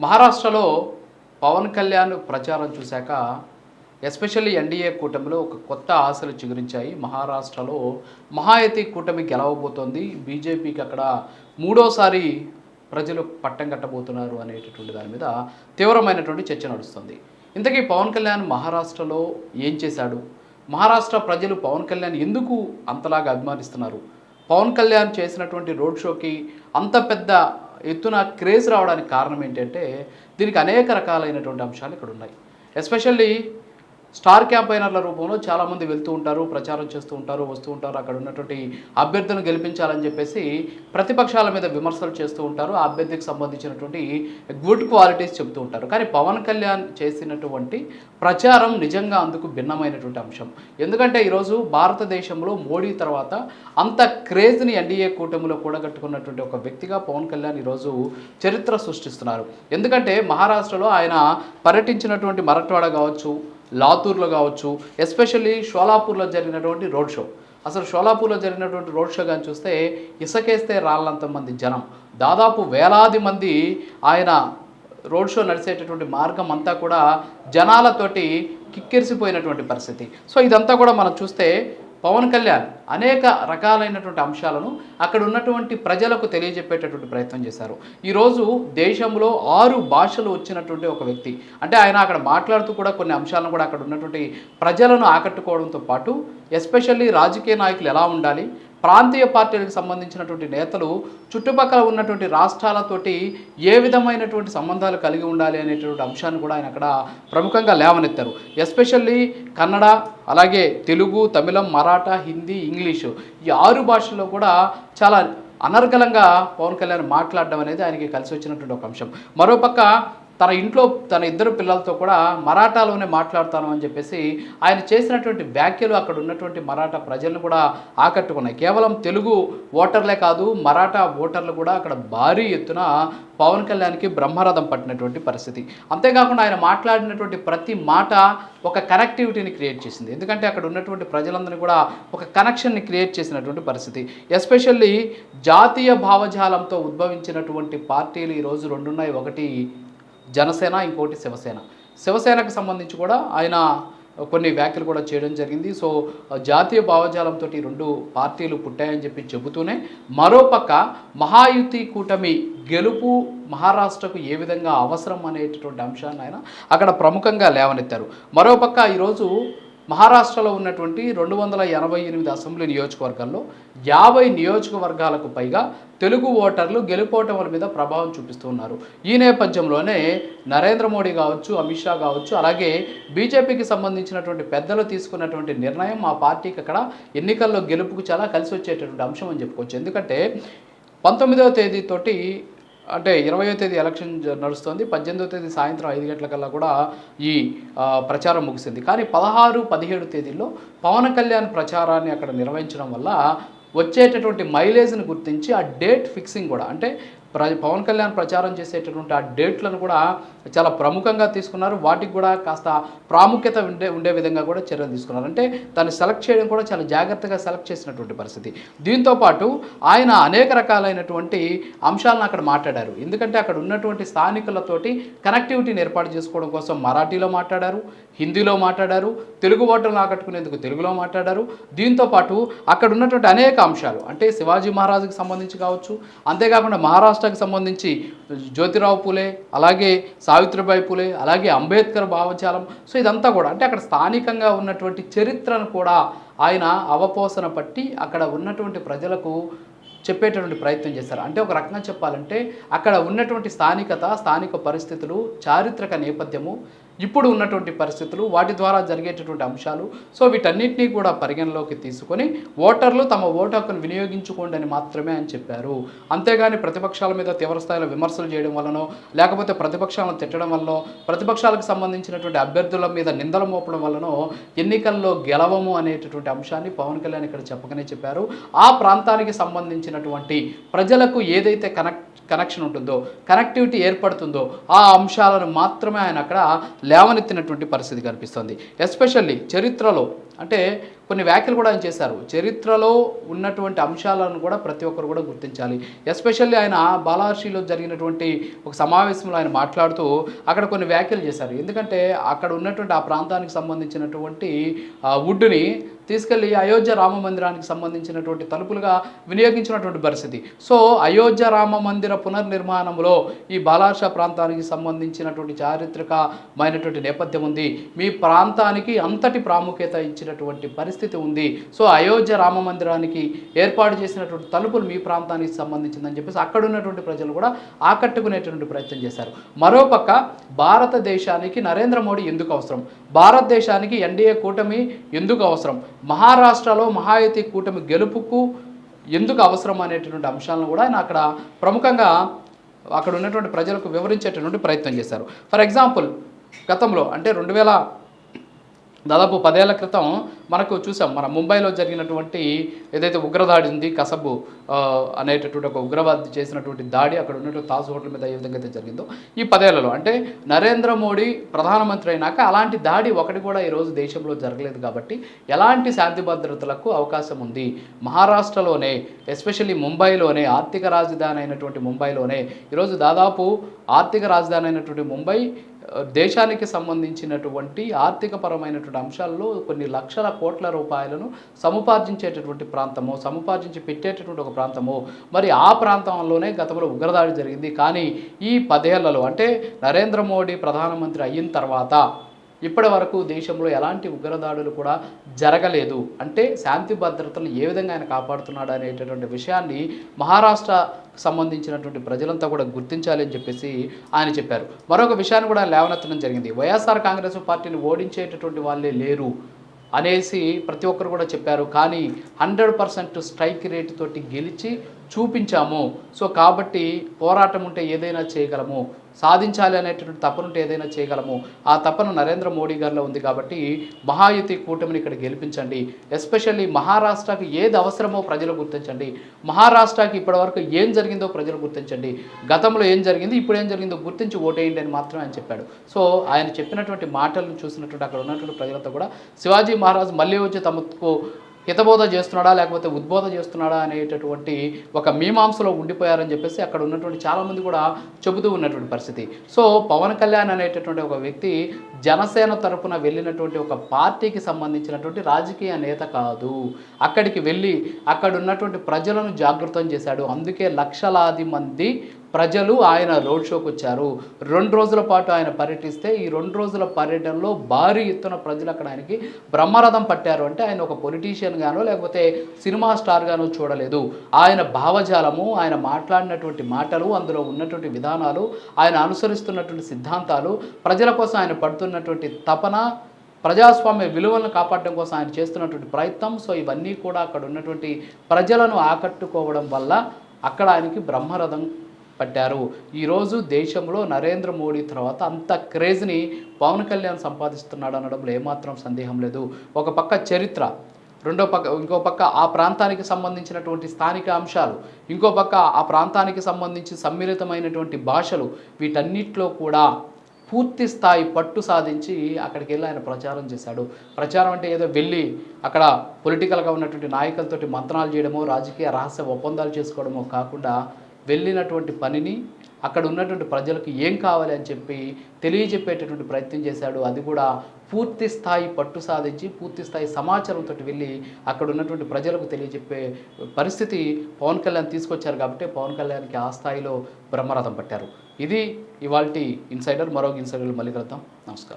మహారాష్ట్రలో పవన్ కళ్యాణ్ ప్రచారం చూశాక ఎస్పెషల్లీ ఎన్డీఏ కూటమిలో ఒక కొత్త ఆశలు చిగురించాయి. మహారాష్ట్రలో మహాయతి కూటమి గెలవబోతోంది. బీజేపీకి అక్కడ మూడోసారి ప్రజలు పట్టం కట్టబోతున్నారు అనేటటువంటి దాని మీద తీవ్రమైనటువంటి చర్చ నడుస్తుంది. ఇంతకీ పవన్ కళ్యాణ్ మహారాష్ట్రలో ఏం చేశాడు? మహారాష్ట్ర ప్రజలు పవన్ కళ్యాణ్ ఎందుకు అంతలాగా అభిమానిస్తున్నారు? పవన్ కళ్యాణ్ చేసినటువంటి రోడ్ షోకి అంత పెద్ద ఎత్తున క్రేజ్ రావడానికి కారణం ఏంటంటే దీనికి అనేక రకాలైనటువంటి అంశాలు ఇక్కడ ఉన్నాయి. ఎస్పెషల్లీ స్టార్ క్యాంపైనర్ల రూపంలో చాలామంది వెళ్తూ ఉంటారు, ప్రచారం చేస్తూ ఉంటారు, వస్తూ ఉంటారు. అక్కడ ఉన్నటువంటి అభ్యర్థిని గెలిపించాలని చెప్పేసి ప్రతిపక్షాల మీద విమర్శలు చేస్తూ ఉంటారు. ఆ అభ్యర్థికి సంబంధించినటువంటి గుడ్ క్వాలిటీస్ చెప్తూ ఉంటారు. కానీ పవన్ కళ్యాణ్ చేసినటువంటి ప్రచారం నిజంగా అందుకు భిన్నమైనటువంటి అంశం. ఎందుకంటే ఈరోజు భారతదేశంలో మోడీ తర్వాత అంత క్రేజ్ని ఎన్డీఏ కూటమిలో కూడగట్టుకున్నటువంటి ఒక వ్యక్తిగా పవన్ కళ్యాణ్ ఈరోజు చరిత్ర సృష్టిస్తున్నారు. ఎందుకంటే మహారాష్ట్రలో ఆయన పర్యటించినటువంటి మరాఠ్వాడ కావచ్చు, లాతూర్లో కావచ్చు, ఎస్పెషల్లీ షోలాపూర్లో జరిగినటువంటి రోడ్ షో. అసలు షోలాపూర్లో జరిగినటువంటి రోడ్ షో కానీ చూస్తే ఇసుకేస్తే రాళ్ళంత మంది జనం, దాదాపు వేలాది మంది ఆయన రోడ్ షో నడిచేటటువంటి మార్గం అంతా కూడా జనాలతోటి కిక్కిరిసిపోయినటువంటి పరిస్థితి. సో ఇదంతా కూడా మనం చూస్తే పవన్ కళ్యాణ్ అనేక రకాలైనటువంటి అంశాలను అక్కడ ఉన్నటువంటి ప్రజలకు తెలియజెప్పేటటువంటి ప్రయత్నం చేశారు. ఈరోజు దేశంలో 6 భాషలు వచ్చినటువంటి ఒక వ్యక్తి. అంటే ఆయన అక్కడ మాట్లాడుతూ కూడా కొన్ని అంశాలను కూడా అక్కడ ఉన్నటువంటి ప్రజలను ఆకట్టుకోవడంతో పాటు ఎస్పెషల్లీ రాజకీయ నాయకులు ఎలా ఉండాలి, ప్రాంతీయ పార్టీలకు సంబంధించినటువంటి నేతలు చుట్టుపక్కల ఉన్నటువంటి రాష్ట్రాలతోటి ఏ విధమైనటువంటి సంబంధాలు కలిగి ఉండాలి అనేటువంటి అంశాన్ని కూడా ఆయన అక్కడ ప్రముఖంగా లేవనెత్తారు. ఎస్పెషల్లీ కన్నడ, అలాగే తెలుగు, తమిళం, మరాఠా, హిందీ, ఇంగ్లీషు ఈ 6 భాషల్లో కూడా చాలా అనర్గళంగా పవన్ కళ్యాణ్ మాట్లాడడం అనేది ఆయనకి కలిసి వచ్చినటువంటి ఒక అంశం. మరోపక్క తన ఇంట్లో తన 2 పిల్లలతో కూడా మరాఠాలోనే మాట్లాడతాను అని చెప్పేసి ఆయన చేసినటువంటి వ్యాఖ్యలు అక్కడ ఉన్నటువంటి మరాఠా ప్రజలను కూడా ఆకట్టుకున్నాయి. కేవలం తెలుగు ఓటర్లే కాదు, మరాఠా ఓటర్లు కూడా అక్కడ భారీ ఎత్తున పవన్ కళ్యాణ్కి బ్రహ్మరథం పట్టినటువంటి పరిస్థితి. అంతేకాకుండా ఆయన మాట్లాడినటువంటి ప్రతి మాట ఒక కనెక్టివిటీని క్రియేట్ చేసింది. ఎందుకంటే అక్కడ ఉన్నటువంటి ప్రజలందరినీ కూడా ఒక కనెక్షన్ని క్రియేట్ చేసినటువంటి పరిస్థితి. ఎస్పెషల్లీ జాతీయ భావజాలంతో ఉద్భవించినటువంటి పార్టీలు ఈరోజు 2 ఉన్నాయి. ఒకటి జనసేన, ఇంకోటి శివసేన. శివసేనకు సంబంధించి కూడా ఆయన కొన్ని వ్యాఖ్యలు కూడా చేయడం జరిగింది. సో జాతీయ భావజాలంతో 2 పార్టీలు పుట్టాయని చెప్పి చెబుతూనే మరోపక్క మహాయుతి కూటమి గెలుపు మహారాష్ట్రకు ఏ విధంగా అవసరం అనేటటువంటి అంశాన్ని ఆయన అక్కడ ప్రముఖంగా లేవనెత్తారు. మరోపక్క ఈరోజు మహారాష్ట్రలో ఉన్నటువంటి 288 అసెంబ్లీ నియోజకవర్గాల్లో 50 నియోజకవర్గాలకు పైగా తెలుగు ఓటర్లు గెలుపోటముల మీద ప్రభావం చూపిస్తూ ఉన్నారు. ఈ నేపథ్యంలోనే నరేంద్ర మోడీ కావచ్చు, అమిత్ షా కావచ్చు, అలాగే బీజేపీకి సంబంధించినటువంటి పెద్దలు తీసుకున్నటువంటి నిర్ణయం ఆ పార్టీకి అక్కడ ఎన్నికల్లో గెలుపుకు చాలా కలిసి వచ్చేటటువంటి అంశం అని చెప్పుకోవచ్చు. ఎందుకంటే 19వ తేదీతోటి అంటే 20వ తేదీ ఎలక్షన్ నడుస్తుంది, 18వ తేదీ సాయంత్రం 5 గంటలకల్లా కూడా ఈ ప్రచారం ముగిసింది. కానీ 16, 17 తేదీల్లో పవన్ కళ్యాణ్ ప్రచారాన్ని అక్కడ నిర్వహించడం వల్ల వచ్చేటటువంటి మైలేజ్ని గుర్తించి ఆ డేట్ ఫిక్సింగ్ కూడా అంటే పవన్ కళ్యాణ్ ప్రచారం చేసేటటువంటి ఆ డేట్లను కూడా చాలా ప్రముఖంగా తీసుకున్నారు. వాటికి కూడా కాస్త ప్రాముఖ్యత ఉండే విధంగా కూడా చర్యలు తీసుకున్నారు. అంటే దాన్ని సెలెక్ట్ చేయడం కూడా చాలా జాగ్రత్తగా సెలెక్ట్ చేసినటువంటి పరిస్థితి. దీంతోపాటు ఆయన అనేక రకాలైనటువంటి అంశాలను అక్కడ మాట్లాడారు. ఎందుకంటే అక్కడ ఉన్నటువంటి స్థానికులతోటి కనెక్టివిటీని ఏర్పాటు చేసుకోవడం కోసం మరాఠీలో మాట్లాడారు, హిందీలో మాట్లాడారు, తెలుగు ఓటర్లను ఆకట్టుకునేందుకు తెలుగులో మాట్లాడారు. దీంతోపాటు అక్కడ ఉన్నటువంటి అనేక అంశాలు అంటే శివాజీ మహారాజుకి సంబంధించి కావచ్చు, అంతేకాకుండా మహారాష్ట్రకి సంబంధించి జ్యోతిరావు పూలే, అలాగే సావిత్రిబాయి పూలే, అలాగే అంబేద్కర్ భావజాలం. సో ఇదంతా కూడా అంటే అక్కడ స్థానికంగా ఉన్నటువంటి చరిత్రను కూడా ఆయన అవపోసన పట్టి అక్కడ ఉన్నటువంటి ప్రజలకు చెప్పేటటువంటి ప్రయత్నం చేశారు. అంటే ఒక రకంగా చెప్పాలంటే అక్కడ ఉన్నటువంటి స్థానికత, స్థానిక పరిస్థితులు, చారిత్రక నేపథ్యము, ఇప్పుడు ఉన్నటువంటి పరిస్థితులు, వాటి ద్వారా జరిగేటటువంటి అంశాలు, సో వీటన్నిటినీ కూడా పరిగణలోకి తీసుకొని ఓటర్లు తమ ఓటు హక్కును వినియోగించుకోండి అని మాత్రమే అని చెప్పారు. అంతేగాని ప్రతిపక్షాల మీద తీవ్రస్థాయిలో విమర్శలు చేయడం వలనో, లేకపోతే ప్రతిపక్షాలను తిట్టడం వలనో, ప్రతిపక్షాలకు సంబంధించినటువంటి అభ్యర్థుల మీద నిందలు మోపడం వలనో ఎన్నికల్లో గెలవము అనేటటువంటి అంశాన్ని పవన్ కళ్యాణ్ ఇక్కడ చెప్పకనే చెప్పారు. ఆ ప్రాంతానికి సంబంధించినటువంటి ప్రజలకు ఏదైతే కనెక్షన్ ఉంటుందో, కనెక్టివిటీ ఏర్పడుతుందో ఆ అంశాలను మాత్రమే ఆయన అక్కడ లేవనెత్తినటువంటి పరిస్థితి కనిపిస్తుంది. ఎస్పెషల్లీ చరిత్రలో అంటే కొన్ని వ్యాఖ్యలు కూడా ఆయన చేశారు. చరిత్రలో ఉన్నటువంటి అంశాలను కూడా ప్రతి ఒక్కరు కూడా గుర్తించాలి. ఎస్పెషల్లీ ఆయన బాలాషిలో జరిగినటువంటి ఒక సమావేశంలో ఆయన మాట్లాడుతూ అక్కడ కొన్ని వ్యాఖ్యలు చేశారు. ఎందుకంటే అక్కడ ఉన్నటువంటి ఆ ప్రాంతానికి సంబంధించినటువంటి వుడ్ని తీసుకెళ్ళి అయోధ్య రామ మందిరానికి సంబంధించినటువంటి తలుపులుగా వినియోగించినటువంటి పరిస్థితి. సో అయోధ్య రామ మందిర పునర్నిర్మాణంలో ఈ బాలాషా ప్రాంతానికి సంబంధించినటువంటి చారిత్రకమైనటువంటి నేపథ్యం ఉంది. మీ ప్రాంతానికి అంతటి ప్రాముఖ్యత ఇచ్చినటువంటి పరిస్థితి ఉంది. సో అయోధ్య రామ మందిరానికి ఏర్పాటు చేసినటువంటి తలుపులు మీ ప్రాంతానికి సంబంధించిందని చెప్పేసి అక్కడ ఉన్నటువంటి ప్రజలు కూడా ఆకట్టుకునేటువంటి ప్రయత్నం చేశారు. మరోపక్క భారతదేశానికి నరేంద్ర మోడీ ఎందుకు అవసరం, భారతదేశానికి ఎన్డీఏ కూటమి ఎందుకు అవసరం, మహారాష్ట్రలో మహాయుతి కూటమి గెలుపుకు ఎందుకు అవసరం అనేటటువంటి అంశాలను కూడా ఆయన అక్కడ ప్రముఖంగా అక్కడ ఉన్నటువంటి ప్రజలకు వివరించేటటువంటి ప్రయత్నం చేశారు. ఫర్ ఎగ్జాంపుల్ గతంలో అంటే దాదాపు 10 ఏళ్ల క్రితం మనకు చూసాం, మన ముంబైలో జరిగినటువంటి ఏదైతే ఉగ్రదాడి ఉంది, కసబు అనేటటువంటి ఒక ఉగ్రవాది చేసినటువంటి దాడి అక్కడ ఉన్నటువంటి తాజ్ హోటల్ మీద ఏ విధంగా అయితే జరిగిందో ఈ 10 ఏళ్లలో అంటే నరేంద్ర మోడీ ప్రధానమంత్రి అయినాక అలాంటి దాడి ఒకటి కూడా ఈరోజు దేశంలో జరగలేదు. కాబట్టి ఎలాంటి శాంతి భద్రతలకు అవకాశం ఉంది. మహారాష్ట్రలోనే ఎస్పెషల్లీ ముంబైలోనే ఆర్థిక రాజధాని అయినటువంటి ముంబైలోనే ఈరోజు దాదాపు ఆర్థిక రాజధాని అయినటువంటి ముంబై దేశానికి సంబంధించినటువంటి ఆర్థికపరమైనటువంటి అంశాల్లో కొన్ని లక్షల కోట్ల రూపాయలను సముపార్జించేటటువంటి ప్రాంతము, సముపార్జించి పెట్టేటటువంటి ఒక ప్రాంతము. మరి ఆ ప్రాంతంలోనే గతంలో ఉగ్రదాడి జరిగింది. కానీ ఈ 10 ఏళ్లలో అంటే నరేంద్ర మోడీ ప్రధానమంత్రి అయిన తర్వాత ఇప్పటి వరకు దేశంలో ఎలాంటి ఉగ్రదాడులు కూడా జరగలేదు. అంటే శాంతి భద్రతలు ఏ విధంగా ఆయన కాపాడుతున్నాడు అనేటటువంటి విషయాన్ని మహారాష్ట్ర సంబంధించినటువంటి ప్రజలంతా కూడా గుర్తించాలి అని చెప్పేసి ఆయన చెప్పారు. మరొక విషయాన్ని కూడా లేవనెత్తడం జరిగింది. వైఎస్ఆర్ కాంగ్రెస్ పార్టీని ఓడించేటటువంటి వాళ్ళే లేరు అనేసి ప్రతి ఒక్కరు కూడా చెప్పారు. కానీ 100% స్ట్రైక్ రేటు తోటి గెలిచి చూపించాము. సో కాబట్టి పోరాటం ఉంటే ఏదైనా చేయగలము, సాధించాలి అనేటువంటి తపనుంటే ఏదైనా చేయగలము. ఆ తపన నరేంద్ర మోడీ గారిలో ఉంది. కాబట్టి మహాయుతి కూటమిని ఇక్కడ గెలిపించండి. ఎస్పెషల్లీ మహారాష్ట్రకి ఏది అవసరమో ప్రజలు గుర్తించండి. మహారాష్ట్రకి ఇప్పటివరకు ఏం జరిగిందో ప్రజలు గుర్తించండి. గతంలో ఏం జరిగింది, ఇప్పుడు ఏం జరిగిందో గుర్తించి ఓటేయండి అని మాత్రమే ఆయన చెప్పాడు. సో ఆయన చెప్పినటువంటి మాటలను చూసినటువంటి అక్కడ ఉన్నటువంటి ప్రజలతో కూడా శివాజీ మహారాజ్ మళ్ళీ వచ్చి తమకు హితబోధ చేస్తున్నాడా లేకపోతే ఉద్బోధ చేస్తున్నాడా అనేటటువంటి ఒక మీమాంసలో ఉండిపోయారని చెప్పేసి అక్కడ ఉన్నటువంటి చాలామంది కూడా చెబుతూ ఉన్నటువంటి పరిస్థితి. సో పవన్ కళ్యాణ్ అనేటటువంటి ఒక వ్యక్తి జనసేన తరపున వెళ్ళినటువంటి ఒక పార్టీకి సంబంధించినటువంటి రాజకీయ నేత కాదు. అక్కడికి వెళ్ళి అక్కడ ఉన్నటువంటి ప్రజలను జాగృతం చేశాడు. అందుకే లక్షలాది మంది ప్రజలు ఆయన రోడ్ షోకి వచ్చారు. 2 రోజుల పాటు ఆయన పర్యటిస్తే ఈ 2 రోజుల పర్యటనలో భారీ ఎత్తున ప్రజలు అక్కడ ఆయనకి బ్రహ్మరథం పట్టారు. అంటే ఆయన ఒక పొలిటీషియన్ గానో లేకపోతే సినిమా స్టార్ గానో చూడలేదు. ఆయన భావజాలము, ఆయన మాట్లాడినటువంటి మాటలు, అందులో ఉన్నటువంటి విధానాలు, ఆయన అనుసరిస్తున్నటువంటి సిద్ధాంతాలు, ప్రజల కోసం ఆయన పడుతున్నటువంటి తపన, ప్రజాస్వామ్య విలువలను కాపాడడం కోసం ఆయన చేస్తున్నటువంటి ప్రయత్నం, సో ఇవన్నీ కూడా అక్కడ ఉన్నటువంటి ప్రజలను ఆకట్టుకోవడం వల్ల అక్కడ ఆయనకి బ్రహ్మరథం పట్టారు. ఈరోజు దేశంలో నరేంద్ర మోడీ తర్వాత అంత క్రేజ్ని పవన్ కళ్యాణ్ సంపాదిస్తున్నాడు అనడంలో ఏమాత్రం సందేహం లేదు. ఒక పక్క చరిత్ర, ఇంకో పక్క ఆ ప్రాంతానికి సంబంధించినటువంటి స్థానిక అంశాలు, ఇంకో పక్క ఆ ప్రాంతానికి సంబంధించి సమ్మిళితమైనటువంటి భాషలు, వీటన్నిటిలో కూడా పూర్తి స్థాయి పట్టు సాధించి అక్కడికి వెళ్ళి ఆయన ప్రచారం చేశాడు. ప్రచారం అంటే ఏదో వెళ్ళి అక్కడ పొలిటికల్గా ఉన్నటువంటి నాయకులతోటి మంత్రాలు చేయడమో, రాజకీయ రహస్య ఒప్పందాలు చేసుకోవడమో కాకుండా వెళ్ళినటువంటి పనిని అక్కడ ఉన్నటువంటి ప్రజలకు ఏం కావాలి అని చెప్పి తెలియజెప్పేటటువంటి ప్రయత్నం చేశాడు. అది కూడా పూర్తి స్థాయి పట్టు సాధించి పూర్తి స్థాయి సమాచారంతో వెళ్ళి అక్కడ ఉన్నటువంటి ప్రజలకు తెలియజెప్పే పరిస్థితి పవన్ కళ్యాణ్ తీసుకొచ్చారు. కాబట్టి పవన్ కళ్యాణ్కి ఆ స్థాయిలో బ్రహ్మరథం పట్టారు. ఇది ఇవాల్టి ఇన్సైడర్. మరో ఇన్సైడర్లు మళ్ళీ కలుద్దాం. నమస్కారం.